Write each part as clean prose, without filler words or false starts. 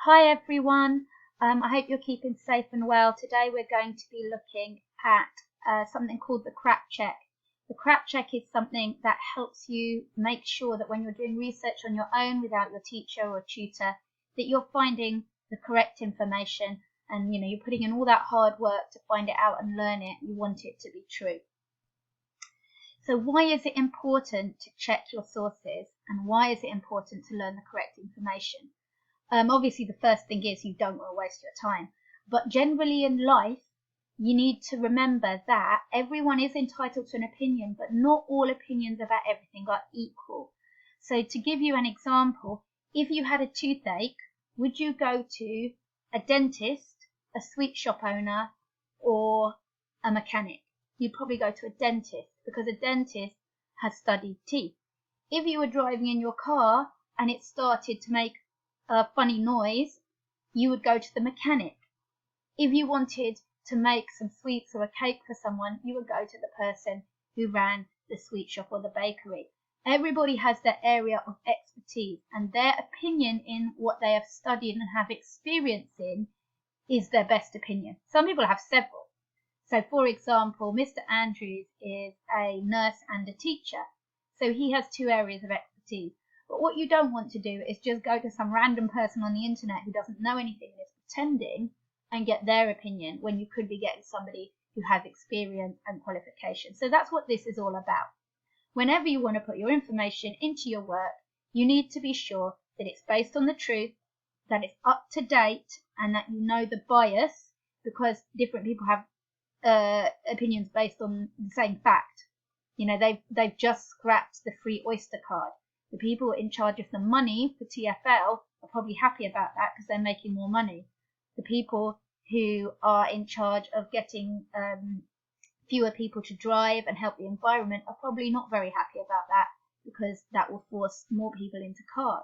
Hi everyone, I hope you're keeping safe and well. Today we're going to be looking at something called the CRAAP check. The CRAAP check is something that helps you make sure that when you're doing research on your own without your teacher or tutor, that you're finding the correct information and you're putting in all that hard work to find it out and learn it. You want it to be true. So why is it important to check your sources, and why is it important to learn the correct information? Obviously, the first thing is you don't want to waste your time. But generally in life, you need to remember that everyone is entitled to an opinion, but not all opinions about everything are equal. So to give you an example, if you had a toothache, would you go to a dentist, a sweet shop owner, or a mechanic? You'd probably go to a dentist because a dentist has studied teeth. If you were driving in your car and it started to make a funny noise, you would go to the mechanic. If you wanted to make some sweets or a cake for someone, you would go to the person who ran the sweet shop or the bakery. Everybody has their area of expertise, and their opinion in what they have studied and have experience in is their best opinion. Some people have several. So for example, Mr. Andrews is a nurse and a teacher, so he has two areas of expertise. But what you don't want to do is just go to some random person on the internet who doesn't know anything and is pretending and get their opinion when you could be getting somebody who has experience and qualification. So that's what this is all about. Whenever you want to put your information into your work, you need to be sure that it's based on the truth, that it's up to date, and that you know the bias, because different people have opinions based on the same fact. They've just scrapped the free Oyster card. The people in charge of the money for TfL are probably happy about that because they're making more money. The people who are in charge of getting fewer people to drive and help the environment are probably not very happy about that because that will force more people into cars.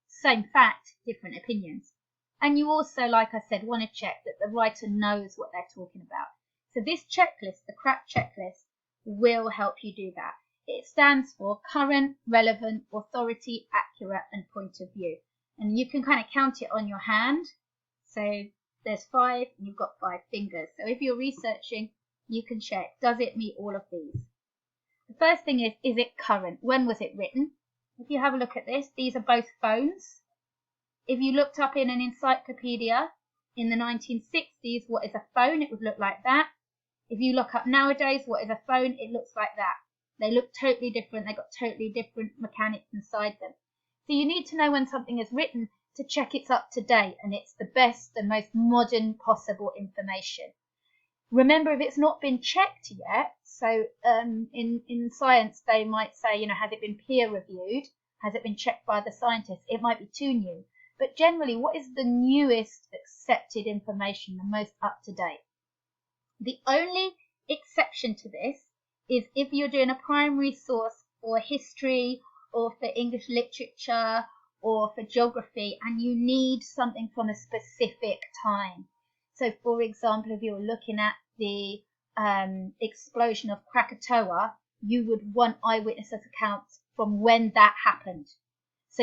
Same fact, different opinions. And you also, like I said, want to check that the writer knows what they're talking about. So this checklist, the CRAAP checklist, will help you do that. It stands for current, relevant, authority, accurate, and point of view. And you can kind of count it on your hand. So there's 5 and you've got 5 fingers. So if you're researching, you can check, does it meet all of these? The first thing is it current? When was it written? If you have a look at this, these are both phones. If you looked up in an encyclopedia in the 1960s, what is a phone? It would look like that. If you look up nowadays, what is a phone? It looks like that. They look totally different. They've got totally different mechanics inside them. So you need to know when something is written to check it's up to date and it's the best and most modern possible information. Remember, if it's not been checked yet, so in science they might say, has it been peer reviewed? Has it been checked by the scientists? It might be too new. But generally, what is the newest accepted information, the most up to date? The only exception to this is if you're doing a primary source for history or for English literature or for geography and you need something from a specific time. So for example, if you're looking at the explosion of Krakatoa, you would want eyewitnesses accounts from when that happened. So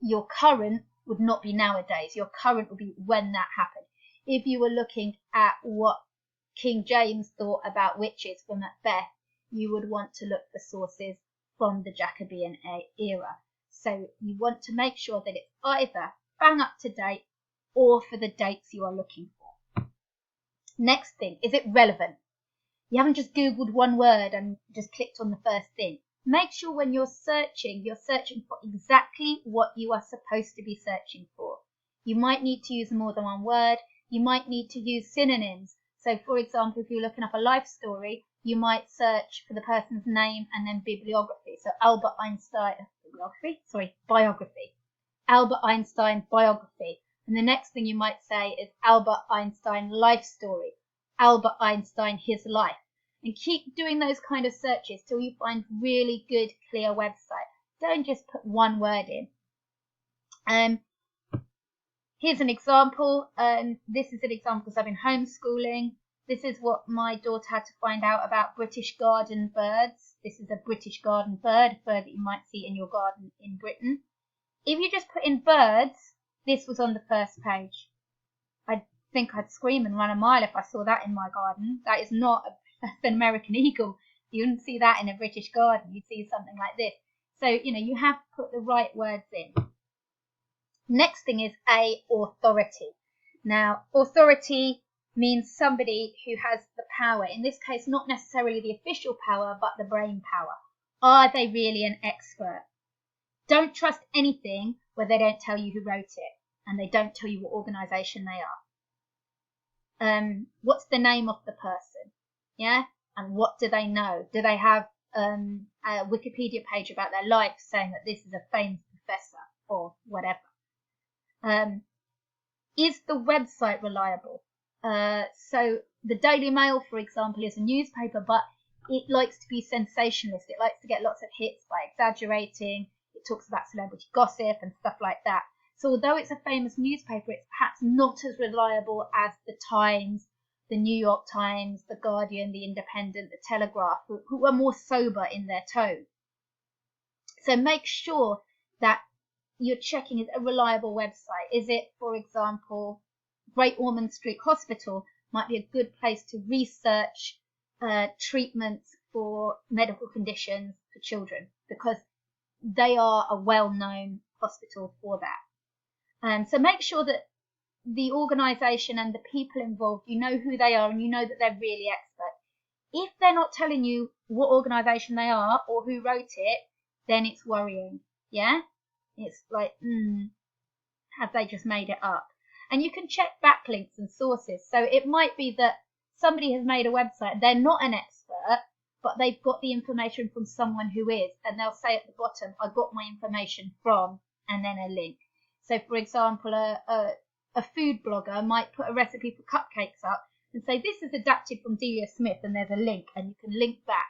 your current would not be nowadays. Your current would be when that happened. If you were looking at what King James thought about witches from Macbeth, you would want to look for sources from the Jacobean era. So you want to make sure that it's either bang up to date or for the dates you are looking for. Next thing, is it relevant? You haven't just Googled one word and just clicked on the first thing. Make sure when you're searching for exactly what you are supposed to be searching for. You might need to use more than one word. You might need to use synonyms. So for example, if you're looking up a life story, you might search for the person's name and then bibliography. So Albert Einstein, biography. Albert Einstein biography. And the next thing you might say is Albert Einstein life story. Albert Einstein, his life. And keep doing those kind of searches till you find really good, clear website. Don't just put one word in. Here's an example. This is an example because I've been homeschooling. This is what my daughter had to find out about British garden birds. This is a British garden bird, a bird that you might see in your garden in Britain. If you just put in birds, this was on the first page. I think I'd scream and run a mile if I saw that in my garden. That is not an American eagle. You wouldn't see that in a British garden. You'd see something like this. So, you have to put the right words in. Next thing is authority. Now, authority means somebody who has the power. In this case, not necessarily the official power, but the brain power. Are they really an expert? Don't trust anything where they don't tell you who wrote it and they don't tell you what organisation they are. What's the name of the person? Yeah? And what do they know? Do they have a Wikipedia page about their life saying that this is a famous professor or whatever? Is the website reliable? So the Daily Mail, for example, is a newspaper, but it likes to be sensationalist. It likes to get lots of hits by exaggerating. It talks about celebrity gossip and stuff like that. So although it's a famous newspaper, it's perhaps not as reliable as the Times, the New York Times, the Guardian, the Independent, the Telegraph, who are more sober in their tone. So make sure that you're checking is a reliable website. Is it, for example, Great Ormond Street Hospital might be a good place to research treatments for medical conditions for children, because they are a well-known hospital for that. So make sure that the organisation and the people involved, you know who they are and you know that they're really expert. If they're not telling you what organisation they are or who wrote it, then it's worrying. Yeah? It's like, have they just made it up? And you can check backlinks and sources. So it might be that somebody has made a website, they're not an expert, but they've got the information from someone who is, and they'll say at the bottom, I got my information from, and then a link. So for example, a food blogger might put a recipe for cupcakes up and say, this is adapted from Delia Smith, and there's a link, and you can link back,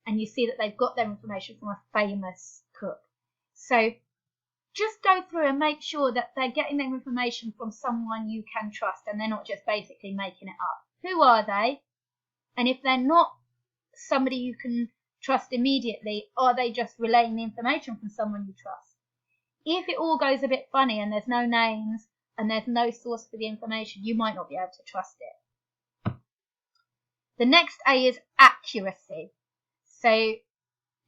and you see that they've got their information from a famous cook. So just go through and make sure that they're getting their information from someone you can trust, and they're not just basically making it up. Who are they? And if they're not somebody you can trust immediately, are they just relaying the information from someone you trust? If it all goes a bit funny and there's no names and there's no source for the information, you might not be able to trust it. The next A is accuracy. So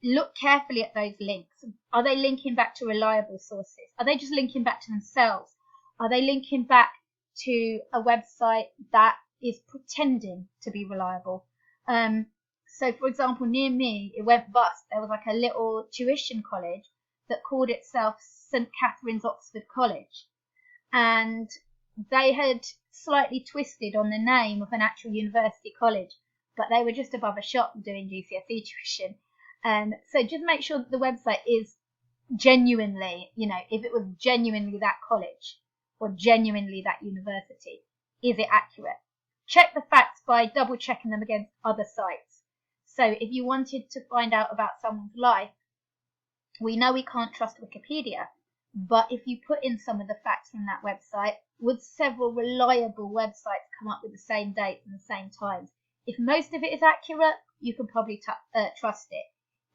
look carefully at those links. Are they linking back to reliable sources? Are they just linking back to themselves? Are they linking back to a website that is pretending to be reliable? So, for example, near me, it went bust. There was like a little tuition college that called itself St. Catherine's Oxford College. And they had slightly twisted on the name of an actual university college, but they were just above a shop doing GCSE tuition. So just make sure that the website is genuinely, if it was genuinely that college or genuinely that university, is it accurate? Check the facts by double checking them against other sites. So if you wanted to find out about someone's life, we know we can't trust Wikipedia, but if you put in some of the facts from that website, would several reliable websites come up with the same dates and the same times? If most of it is accurate, you can probably trust it.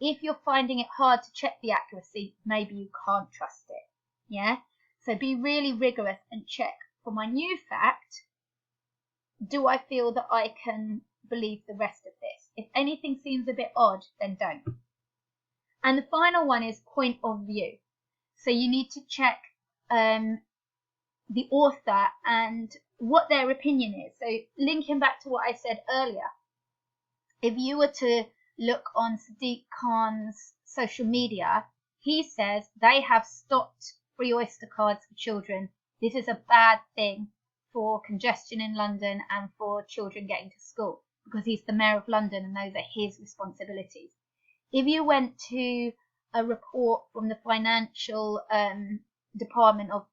If you're finding it hard to check the accuracy, maybe you can't trust it. Yeah? So be really rigorous and check. For my new fact, do I feel that I can believe the rest of this? If anything seems a bit odd, then don't. And the final one is point of view. So you need to check the author and what their opinion is. So linking back to what I said earlier, if you were to look on Sadiq Khan's social media, he says they have stopped free Oyster cards for children. This is a bad thing for congestion in London and for children getting to school, because he's the Mayor of London and those are his responsibilities. If you went to a report from the Financial Department of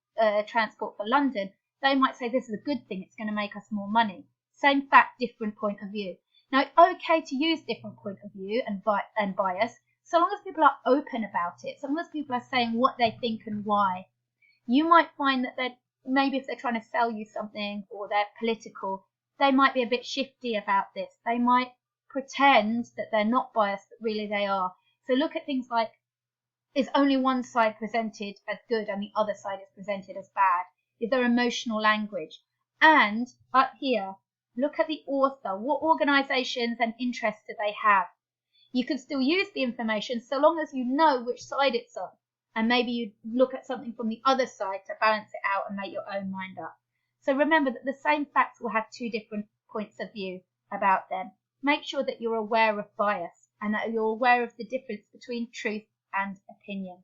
Transport for London, they might say this is a good thing, it's going to make us more money. Same fact, different point of view. Now, it's okay to use different point of view and bias, so long as people are open about it, so long as people are saying what they think and why. You might find that maybe if they're trying to sell you something or they're political, they might be a bit shifty about this. They might pretend that they're not biased, but really they are. So look at things like, is only one side presented as good and the other side is presented as bad? Is there emotional language? And up here, look at the author. What organisations and interests do they have? You can still use the information so long as you know which side it's on. And maybe you look at something from the other side to balance it out and make your own mind up. So remember that the same facts will have two different points of view about them. Make sure that you're aware of bias and that you're aware of the difference between truth and opinion.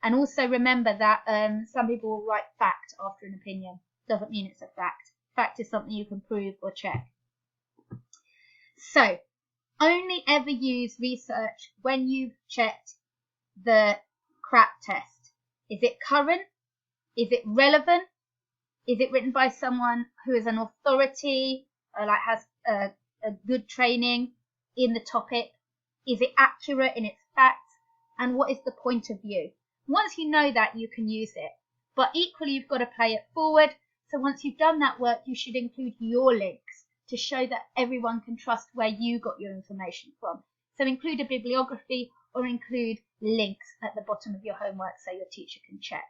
And also remember that some people will write fact after an opinion. Doesn't mean it's a fact. Fact is something you can prove or check. So only ever use research when you've checked the CRAAP test. Is it current? Is it relevant? Is it written by someone who is an authority, has a good training in the topic? Is it accurate in its facts? And what is the point of view? Once you know that, you can use it. But equally, you've got to play it forward. So once you've done that work, you should include your links to show that everyone can trust where you got your information from. So include a bibliography or include links at the bottom of your homework so your teacher can check.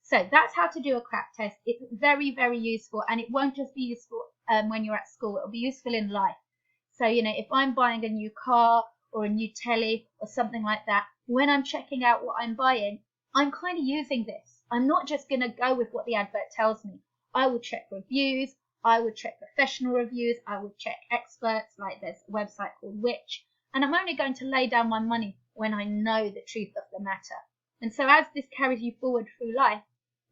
So that's how to do a CRAAP test. It's very, very useful, and it won't just be useful when you're at school. It'll be useful in life. So, if I'm buying a new car or a new telly or something like that, when I'm checking out what I'm buying, I'm kind of using this. I'm not just going to go with what the advert tells me. I will check reviews. I would check professional reviews. I would check experts, like there's a website called Which. And I'm only going to lay down my money when I know the truth of the matter. And so as this carries you forward through life,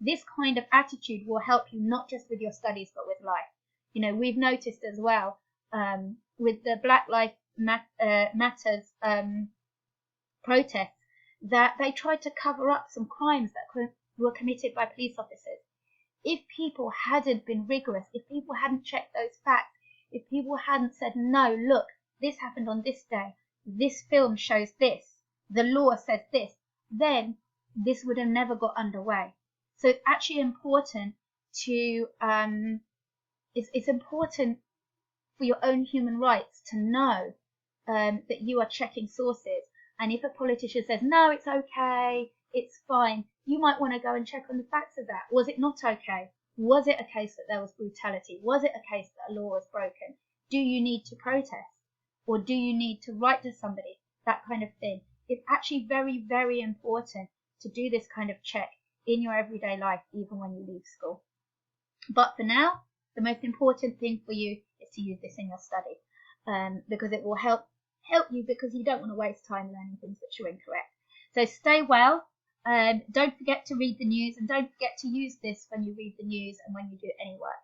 this kind of attitude will help you not just with your studies, but with life. We've noticed as well with the Black Lives Matters protests that they tried to cover up some crimes that were committed by police officers. If people hadn't been rigorous, if people hadn't checked those facts, if people hadn't said, no, look, this happened on this day, this film shows this, the law says this, then this would have never got underway. So it's actually important to, it's important for your own human rights to know that you are checking sources. And if a politician says, no, it's okay, it's fine, you might want to go and check on the facts of that. Was it not okay? Was it a case that there was brutality? Was it a case that a law was broken? Do you need to protest? Or do you need to write to somebody? That kind of thing. It's actually very, very important to do this kind of check in your everyday life, even when you leave school. But for now, the most important thing for you is to use this in your study, because it will help you, because you don't want to waste time learning things which are incorrect. So stay well. Don't forget to read the news, and don't forget to use this when you read the news and when you do any work.